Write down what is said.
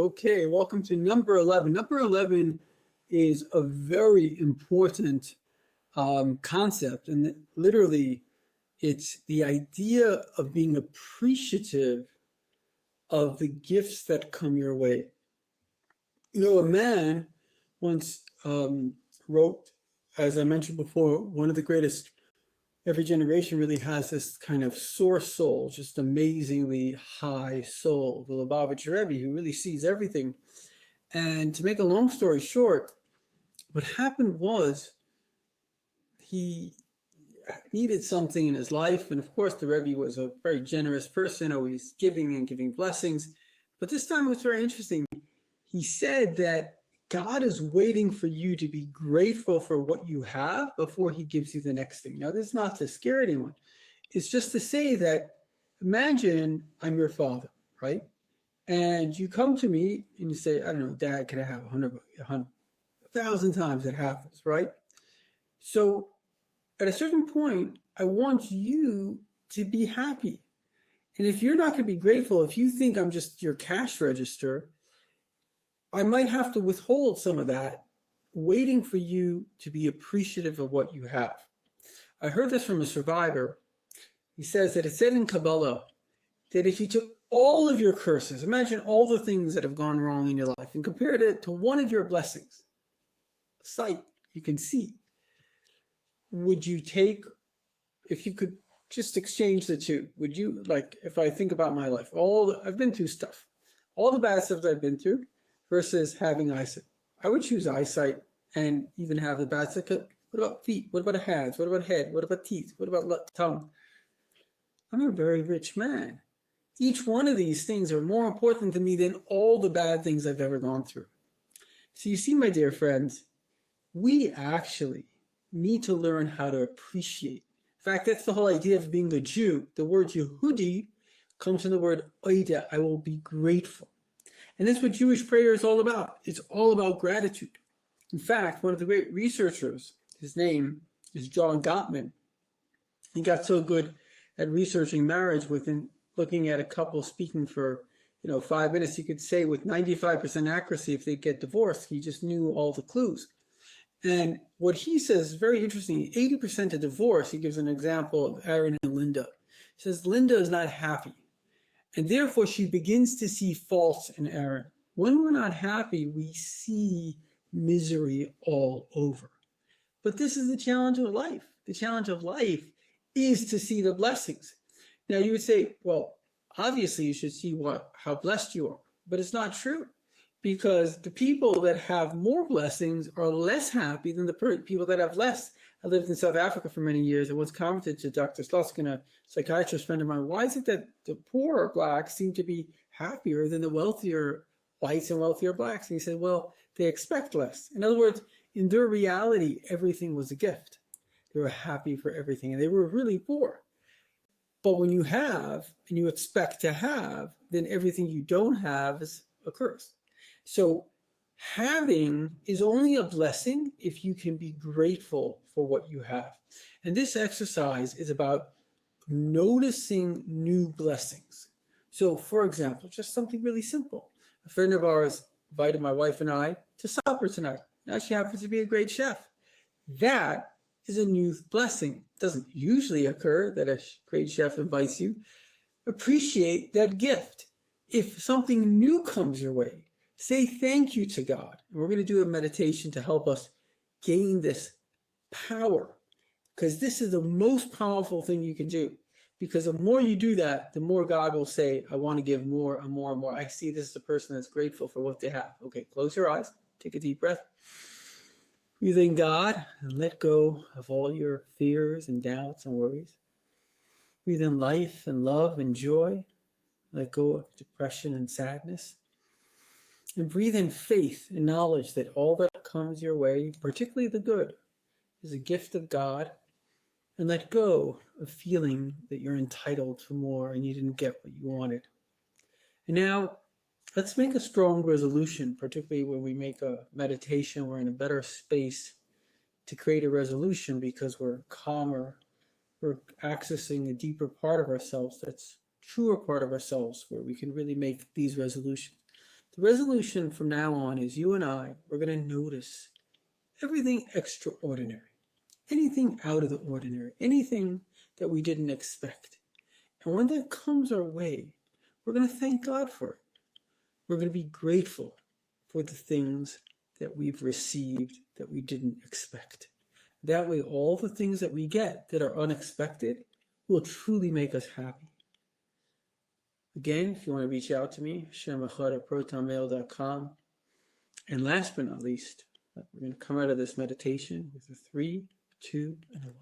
Okay, welcome to number 11. Number 11 is a very important concept, and literally, it's the idea of being appreciative of the gifts that come your way. A man once wrote, as I mentioned before, one of the greatest. Every generation really has this kind of source soul, just amazingly high soul, the Lubavitcher Rebbe, who really sees everything. And to make a long story short, what happened was he needed something in his life. And of course, the Rebbe was a very generous person, always giving and giving blessings. But this time it was very interesting. He said that God is waiting for you to be grateful for what you have before he gives you the next thing. Now, this is not to scare anyone. It's just to say that, imagine I'm your father, right? And you come to me and you say, I don't know, Dad, can I have 1,000 times that happens, right? So at a certain point, I want you to be happy. And if you're not going to be grateful, if you think I'm just your cash register, I might have to withhold some of that, waiting for you to be appreciative of what you have. I heard this from a survivor. He says that it said in Kabbalah that if you took all of your curses, imagine all the things that have gone wrong in your life, and compared it to one of your blessings, a sight you can see, would you take, if you could just exchange the two, would you, like, if I think about my life, I've been through stuff, all the bad stuff that I've been through, versus having eyesight. I would choose eyesight and even have the bad stuff. What about feet? What about hands? What about head? What about teeth? What about tongue? I'm a very rich man. Each one of these things are more important to me than all the bad things I've ever gone through. So you see, my dear friends, we actually need to learn how to appreciate. In fact, that's the whole idea of being a Jew. The word Yehudi comes from the word oida. I will be grateful. And that's what Jewish prayer is all about. It's all about gratitude. In fact, one of the great researchers, his name is John Gottman. He got so good at researching marriage within looking at a couple speaking for 5 minutes, he could say with 95% accuracy if they get divorced. He just knew all the clues. And what he says is very interesting. 80% of divorce, he gives an example of Aaron and Linda. He says Linda is not happy. And therefore, she begins to see faults in Aaron. When we're not happy, we see misery all over. But this is the challenge of life. The challenge of life is to see the blessings. Now, you would say, well, obviously, you should see how blessed you are. But it's not true. Because the people that have more blessings are less happy than the people that have less. I lived in South Africa for many years. I once commented to Dr. Sluskin, a psychiatrist friend of mine, why is it that the poorer blacks seem to be happier than the wealthier whites and wealthier blacks? And he said, well, they expect less. In other words, in their reality, everything was a gift. They were happy for everything, and they were really poor. But when you have, and you expect to have, then everything you don't have is a curse. So having is only a blessing if you can be grateful for what you have. And this exercise is about noticing new blessings. So, for example, just something really simple. A friend of ours invited my wife and I to supper tonight. Now she happens to be a great chef. That is a new blessing. It doesn't usually occur that a great chef invites you. Appreciate that gift. If something new comes your way, say thank you to God. And we're going to do a meditation to help us gain this power, because this is the most powerful thing you can do. Because the more you do that, the more God will say, I want to give more and more and more. I see this as a person that's grateful for what they have. Okay, close your eyes. Take a deep breath. Breathe in God and let go of all your fears and doubts and worries. Breathe in life and love and joy. Let go of depression and sadness. And breathe in faith and knowledge that all that comes your way, particularly the good, is a gift of God. And let go of feeling that you're entitled to more and you didn't get what you wanted. And now, let's make a strong resolution, particularly when we make a meditation, we're in a better space to create a resolution because we're calmer, we're accessing a deeper part of ourselves that's truer part of ourselves where we can really make these resolutions. The resolution from now on is you and we're going to notice everything extraordinary, anything out of the ordinary, anything that we didn't expect. And when that comes our way, we're going to thank God for it. We're going to be grateful for the things that we've received that we didn't expect. That way, all the things that we get that are unexpected will truly make us happy. Again, if you want to reach out to me, shermachad@protonmail.com. And last but not least, we're going to come out of this meditation with a 3, 2, and a 1.